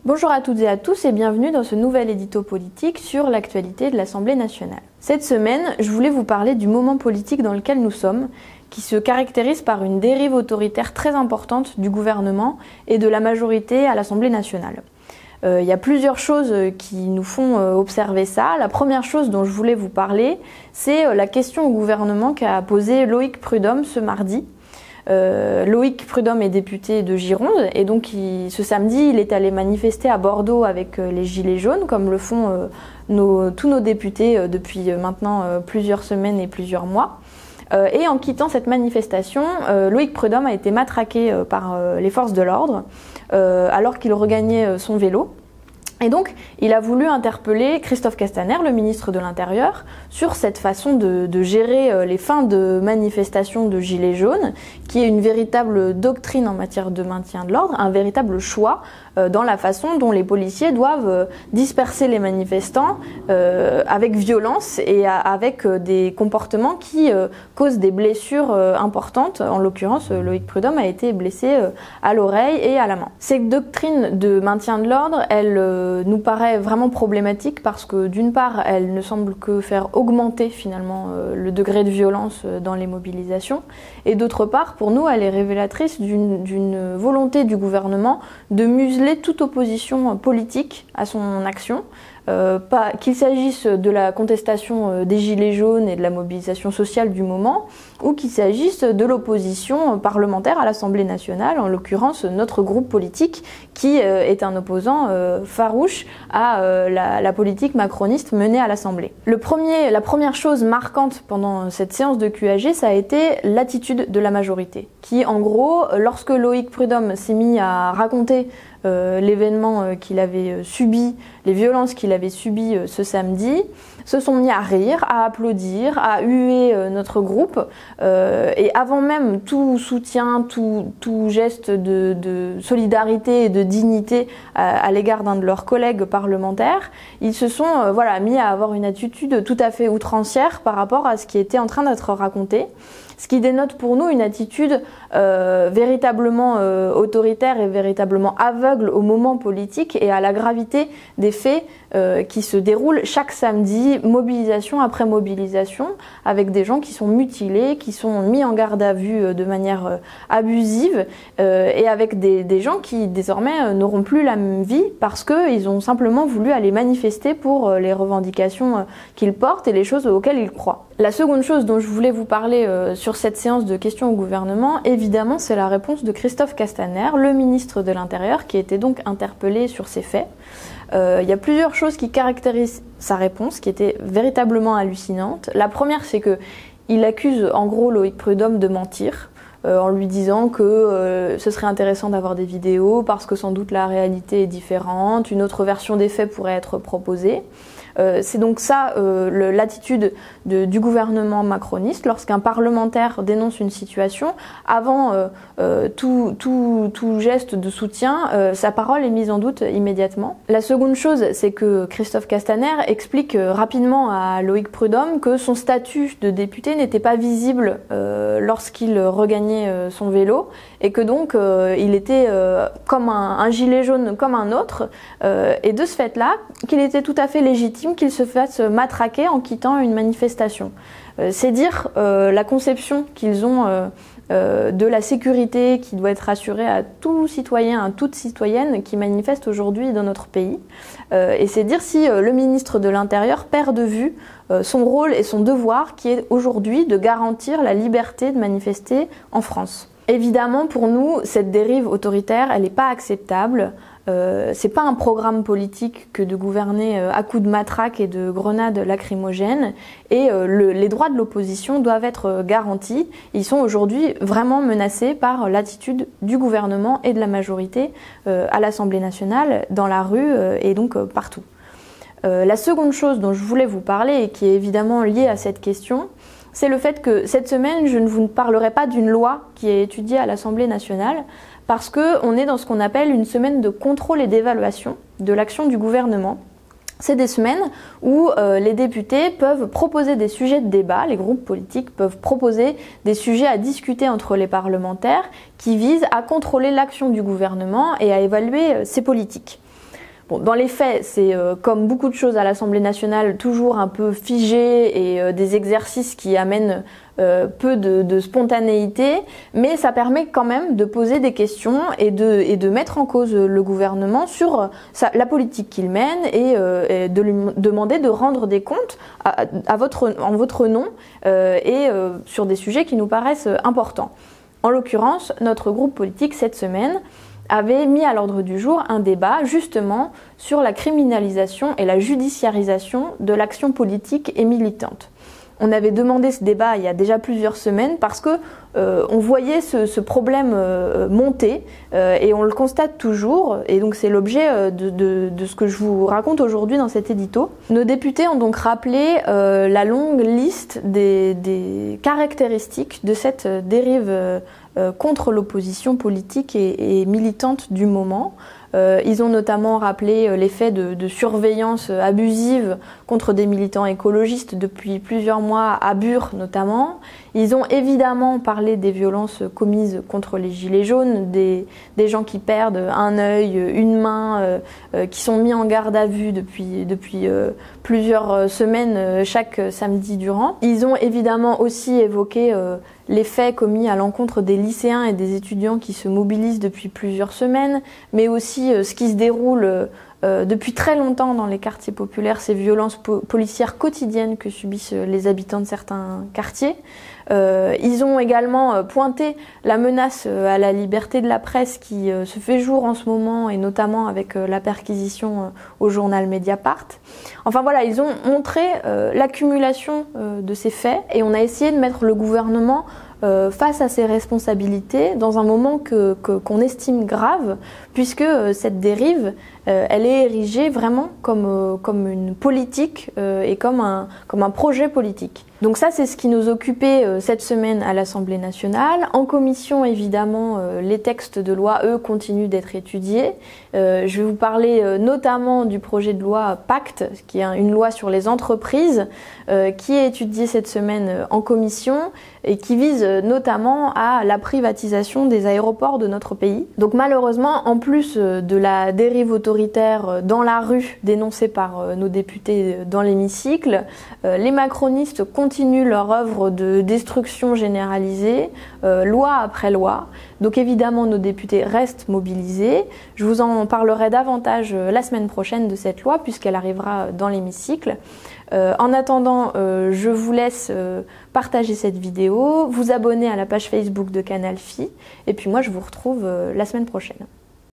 Bonjour à toutes et à tous et bienvenue dans ce nouvel édito politique sur l'actualité de l'Assemblée nationale. Cette semaine, je voulais vous parler du moment politique dans lequel nous sommes, qui se caractérise par une dérive autoritaire très importante du gouvernement et de la majorité à l'Assemblée nationale. Il y a plusieurs choses qui nous font observer ça. La première chose dont je voulais vous parler, c'est la question au gouvernement qu'a posée Loïc Prud'homme ce mardi. Loïc Prud'homme est député de Gironde et donc ce samedi il est allé manifester à Bordeaux avec les Gilets jaunes comme le font tous nos députés depuis maintenant plusieurs semaines et plusieurs mois. Et en quittant cette manifestation, Loïc Prud'homme a été matraqué par les forces de l'ordre alors qu'il regagnait son vélo. Et donc, il a voulu interpeller Christophe Castaner, le ministre de l'Intérieur, sur cette façon de gérer les fins de manifestation de Gilets jaunes, qui est une véritable doctrine en matière de maintien de l'ordre, un véritable choix dans la façon dont les policiers doivent disperser les manifestants avec violence et avec des comportements qui causent des blessures importantes. En l'occurrence, Loïc Prud'homme a été blessé à l'oreille et à la main. Cette doctrine de maintien de l'ordre, elle nous paraît vraiment problématique parce que d'une part, elle ne semble que faire augmenter finalement le degré de violence dans les mobilisations et d'autre part, pour nous, elle est révélatrice d'une volonté du gouvernement de museler toute opposition politique à son action. Qu'il s'agisse de la contestation des Gilets jaunes et de la mobilisation sociale du moment, ou qu'il s'agisse de l'opposition parlementaire à l'Assemblée nationale, en l'occurrence notre groupe politique, qui est un opposant farouche à la politique macroniste menée à l'Assemblée. La première chose marquante pendant cette séance de QAG, ça a été l'attitude de la majorité, qui en gros, lorsque Loïc Prud'homme s'est mis à raconter l'événement qu'il avait subi, les violences qu'il avait subies ce samedi, se sont mis à rire, à applaudir, à huer notre groupe et avant même tout soutien, tout geste de solidarité et de dignité à l'égard d'un de leurs collègues parlementaires, ils se sont mis à avoir une attitude tout à fait outrancière par rapport à ce qui était en train d'être raconté. Ce qui dénote pour nous une attitude véritablement autoritaire et véritablement aveugle au moment politique et à la gravité des faits qui se déroulent chaque samedi, mobilisation après mobilisation, avec des gens qui sont mutilés, qui sont mis en garde à vue de manière abusive et avec des gens qui désormais n'auront plus la même vie parce qu'ils ont simplement voulu aller manifester pour les revendications qu'ils portent et les choses auxquelles ils croient. La seconde chose dont je voulais vous parler sur cette séance de questions au gouvernement, évidemment, c'est la réponse de Christophe Castaner, le ministre de l'Intérieur, qui était donc interpellé sur ces faits. Il y a plusieurs choses qui caractérisent sa réponse, qui était véritablement hallucinante. La première, c'est qu'il accuse en gros Loïc Prud'homme de mentir, en lui disant que ce serait intéressant d'avoir des vidéos parce que sans doute la réalité est différente, une autre version des faits pourrait être proposée. C'est donc ça l'attitude du gouvernement macroniste. Lorsqu'un parlementaire dénonce une situation, avant tout geste de soutien, sa parole est mise en doute immédiatement. La seconde chose, c'est que Christophe Castaner explique rapidement à Loïc Prud'homme que son statut de député n'était pas visible lorsqu'il regagnait son vélo et que donc il était comme un gilet jaune comme un autre et de ce fait-là, qu'il était tout à fait légitime qu'il se fasse matraquer en quittant une manifestation. C'est dire la conception qu'ils ont de la sécurité qui doit être assurée à tout citoyen, à toute citoyenne qui manifeste aujourd'hui dans notre pays. Et c'est dire si le ministre de l'Intérieur perd de vue son rôle et son devoir qui est aujourd'hui de garantir la liberté de manifester en France. Évidemment, pour nous, cette dérive autoritaire, elle n'est pas acceptable. C'est pas un programme politique que de gouverner à coups de matraque et de grenades lacrymogènes et les droits de l'opposition doivent être garantis. Ils sont aujourd'hui vraiment menacés par l'attitude du gouvernement et de la majorité à l'Assemblée nationale, dans la rue et donc partout. La seconde chose dont je voulais vous parler et qui est évidemment liée à cette question, c'est le fait que cette semaine, je ne vous parlerai pas d'une loi qui est étudiée à l'Assemblée nationale parce qu'on est dans ce qu'on appelle une semaine de contrôle et d'évaluation de l'action du gouvernement. C'est des semaines où les députés peuvent proposer des sujets de débat, les groupes politiques peuvent proposer des sujets à discuter entre les parlementaires qui visent à contrôler l'action du gouvernement et à évaluer ses politiques. Bon, dans les faits, c'est comme beaucoup de choses à l'Assemblée nationale, toujours un peu figé et des exercices qui amènent peu de spontanéité, mais ça permet quand même de poser des questions et de mettre en cause le gouvernement sur la politique qu'il mène et de lui demander de rendre des comptes en votre nom et sur des sujets qui nous paraissent importants. En l'occurrence, notre groupe politique cette semaine avait mis à l'ordre du jour un débat justement sur la criminalisation et la judiciarisation de l'action politique et militante. On avait demandé ce débat il y a déjà plusieurs semaines parce que on voyait ce problème monter et on le constate toujours, et donc c'est l'objet de ce que je vous raconte aujourd'hui dans cet édito. Nos députés ont donc rappelé la longue liste des caractéristiques de cette dérive contre l'opposition politique et militante du moment. Ils ont notamment rappelé les faits de surveillance abusive contre des militants écologistes depuis plusieurs mois à Bure notamment. Ils ont évidemment parlé des violences commises contre les gilets jaunes, des gens qui perdent un œil, une main, qui sont mis en garde à vue depuis plusieurs semaines chaque samedi durant. Ils ont évidemment aussi évoqué les faits commis à l'encontre des lycéens et des étudiants qui se mobilisent depuis plusieurs semaines, mais aussi ce qui se déroule depuis très longtemps dans les quartiers populaires, ces violences policières quotidiennes que subissent les habitants de certains quartiers. Ils ont également pointé la menace à la liberté de la presse qui se fait jour en ce moment, et notamment avec la perquisition au journal Mediapart. Enfin voilà, ils ont montré l'accumulation de ces faits, et on a essayé de mettre le gouvernement face à ses responsabilités dans un moment qu'on estime grave, puisque cette dérive elle est érigée vraiment comme une politique et comme un projet politique. Donc ça, c'est ce qui nous occupait cette semaine à l'Assemblée nationale. En commission, évidemment, les textes de loi, eux, continuent d'être étudiés. Je vais vous parler notamment du projet de loi Pacte, qui est une loi sur les entreprises, qui est étudié cette semaine en commission et qui vise notamment à la privatisation des aéroports de notre pays. Donc malheureusement, en plus de la dérive autoritaire dans la rue dénoncée par nos députés dans l'hémicycle, les macronistes continuent leur œuvre de destruction généralisée, loi après loi. Donc évidemment, nos députés restent mobilisés. Je vous en parlerai davantage la semaine prochaine de cette loi, puisqu'elle arrivera dans l'hémicycle. En attendant, je vous laisse partager cette vidéo, vous abonner à la page Facebook de Canal Phi, et puis moi je vous retrouve la semaine prochaine.